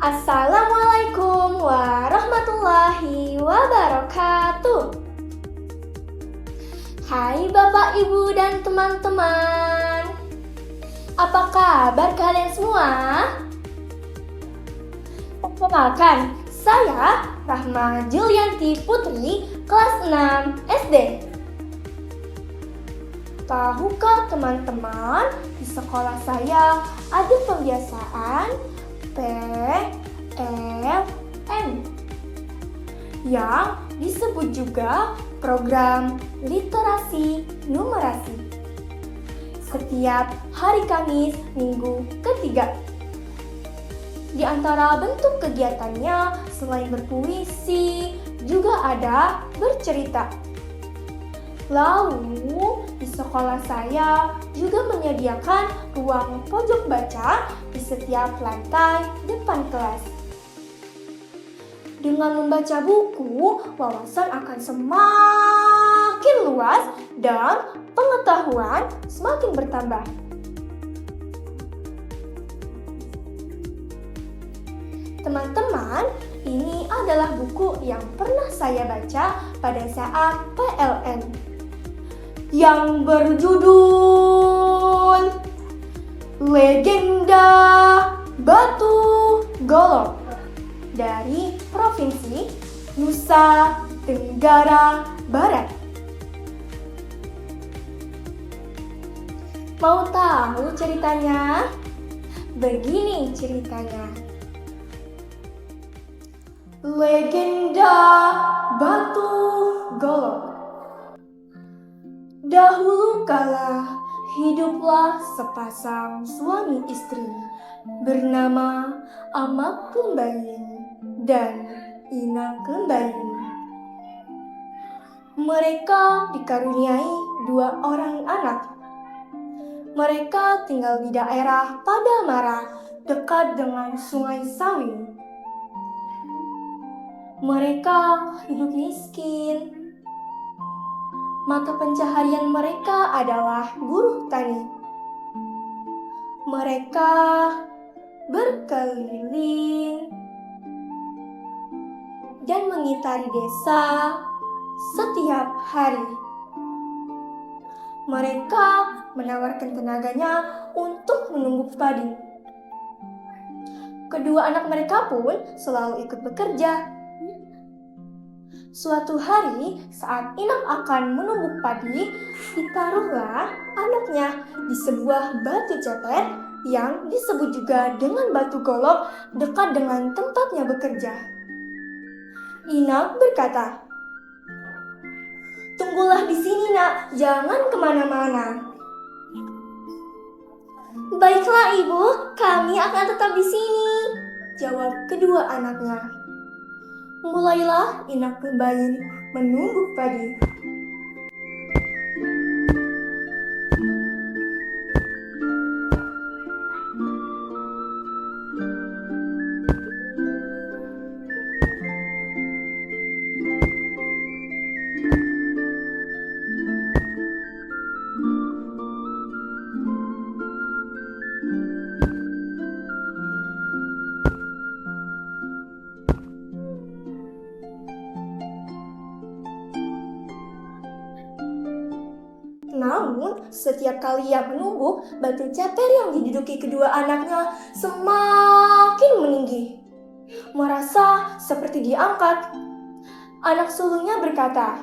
Assalamualaikum warahmatullahi wabarakatuh. Hai Bapak, Ibu, dan teman-teman. Apa kabar kalian semua? Perkenalkan, saya Rahma Julianti Putri, kelas 6 SD. Tahukah teman-teman, di sekolah saya ada pembiasaan PLN yang disebut juga program literasi numerasi setiap hari Kamis minggu ketiga. Di antara bentuk kegiatannya selain berpuisi juga ada bercerita. Lalu di sekolah saya juga menyediakan ruang pojok baca di setiap lantai depan kelas. Dengan membaca buku, wawasan akan semakin luas dan pengetahuan semakin bertambah. Teman-teman, ini adalah buku yang pernah saya baca pada saat PLN yang berjudul Legenda Batu Golok dari Provinsi Nusa Tenggara Barat. Mau tahu ceritanya? Begini ceritanya. Legenda Batu Golok. Dahulu kala hiduplah sepasang suami istri bernama Amak Kembayin dan Ina Kembayin. Mereka dikaruniai 2 orang anak. Mereka tinggal di daerah Padamara dekat dengan Sungai Sawi. Mereka hidup miskin. Mata pencaharian mereka adalah buruh tani. Mereka berkeliling dan mengitari desa setiap hari. Mereka menawarkan tenaganya untuk menumbuk padi. Kedua anak mereka pun selalu ikut bekerja. Suatu hari saat Inak akan menumbuk padi, ditaruhlah anaknya di sebuah batu ceper yang disebut juga dengan batu golok dekat dengan tempatnya bekerja. Inak berkata, "Tunggulah di sini, Nak, jangan kemana-mana." "Baiklah, Ibu, kami akan tetap di sini," jawab kedua anaknya. Mulailah Inak Kembayin menumbuk padi. Namun, setiap kali ia menumbuk, batu ceper yang diduduki kedua anaknya semakin meninggi. Merasa seperti diangkat. Anak sulungnya berkata,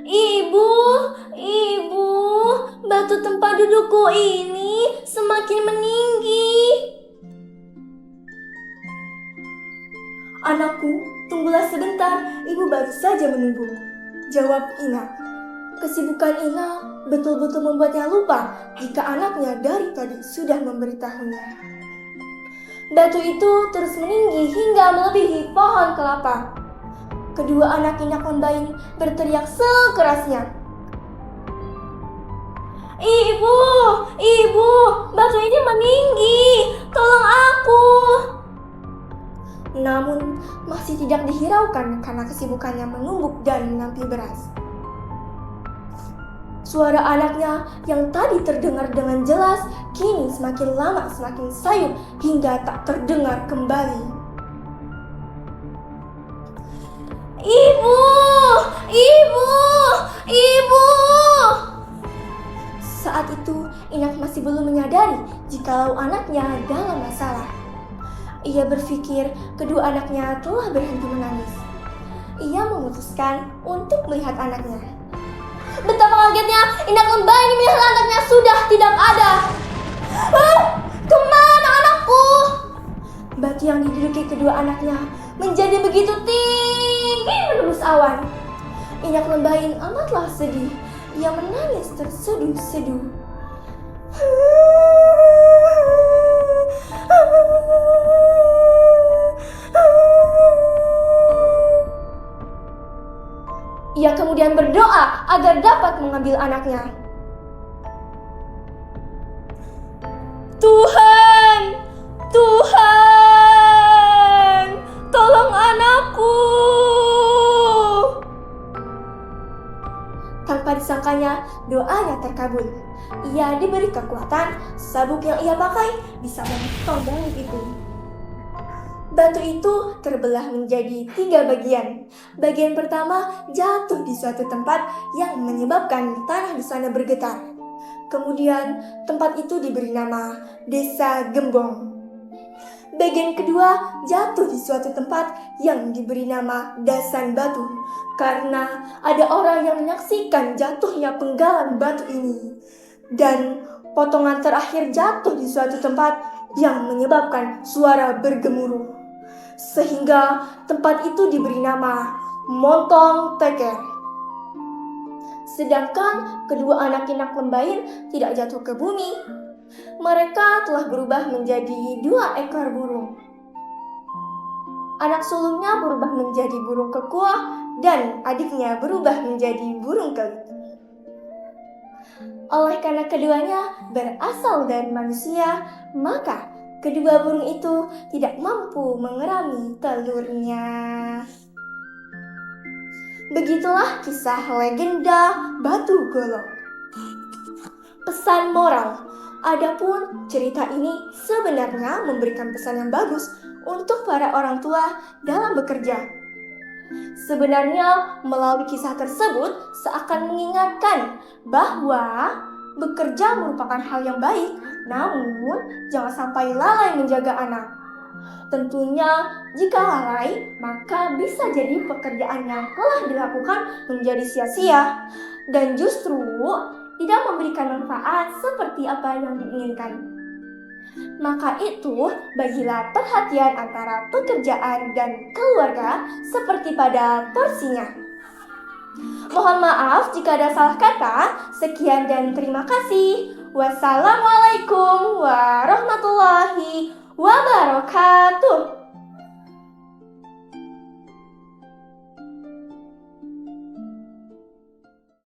Ibu, batu tempat dudukku ini semakin meninggi." "Anakku, tunggulah sebentar, ibu baru saja menumbuk," jawab Ina. Kesibukan Ina betul-betul membuatnya lupa jika anaknya dari tadi sudah memberitahunya. Batu itu terus meninggi hingga melebihi pohon kelapa. Kedua anak Ina Kembayin berteriak sekerasnya, Ibu, batu ini meninggi, tolong aku." Namun masih tidak dihiraukan karena kesibukannya menumbuk dan menampi beras. Suara anaknya yang tadi terdengar dengan jelas, kini semakin lama semakin sayup hingga tak terdengar kembali. Ibu! Ibu! Ibu! Saat itu, Inak masih belum menyadari jikalau anaknya dalam masalah. Ia berpikir kedua anaknya telah berhenti menangis. Ia memutuskan untuk melihat anaknya. Betapa kagetnya, Inak Lembah ini melihat anaknya sudah tidak ada. Kemana anakku? Batu yang diduduki kedua anaknya menjadi begitu tinggi menembus awan. Inak Lembain amatlah sedih. Ia menangis terseduh-seduh. Ia kemudian berdoa agar dapat mengambil anaknya. Tuhan, Tuhan, tolong anakku. Tanpa disangkanya, doanya terkabul. Ia diberi kekuatan, sabuk yang ia pakai bisa memotong balik itu. Batu itu terbelah menjadi 3 bagian. Bagian pertama jatuh di suatu tempat yang menyebabkan tanah di sana bergetar. Kemudian tempat itu diberi nama Desa Gembong. Bagian kedua jatuh di suatu tempat yang diberi nama Dasan Batu, karena ada orang yang menyaksikan jatuhnya penggalan batu ini. Dan potongan terakhir jatuh di suatu tempat yang menyebabkan suara bergemuruh, sehingga tempat itu diberi nama Montong Teker. Sedangkan kedua anak Inak Lembain tidak jatuh ke bumi. Mereka telah berubah menjadi 2 ekor burung. Anak sulungnya berubah menjadi burung kekuah dan adiknya berubah menjadi burung kelit. Oleh karena keduanya berasal dari manusia, maka kedua burung itu tidak mampu mengerami telurnya. Begitulah kisah legenda Batu Golok. Pesan moral. Adapun cerita ini sebenarnya memberikan pesan yang bagus untuk para orang tua dalam bekerja. Sebenarnya melalui kisah tersebut seakan mengingatkan bahwa bekerja merupakan hal yang baik, namun jangan sampai lalai menjaga anak. Tentunya jika lalai, maka bisa jadi pekerjaan yang telah dilakukan menjadi sia-sia dan justru tidak memberikan manfaat seperti apa yang diinginkan. Maka itu, bagilah perhatian antara pekerjaan dan keluarga seperti pada porsinya. Mohon maaf jika ada salah kata. Sekian dan terima kasih. Wassalamualaikum warahmatullahi wabarakatuh.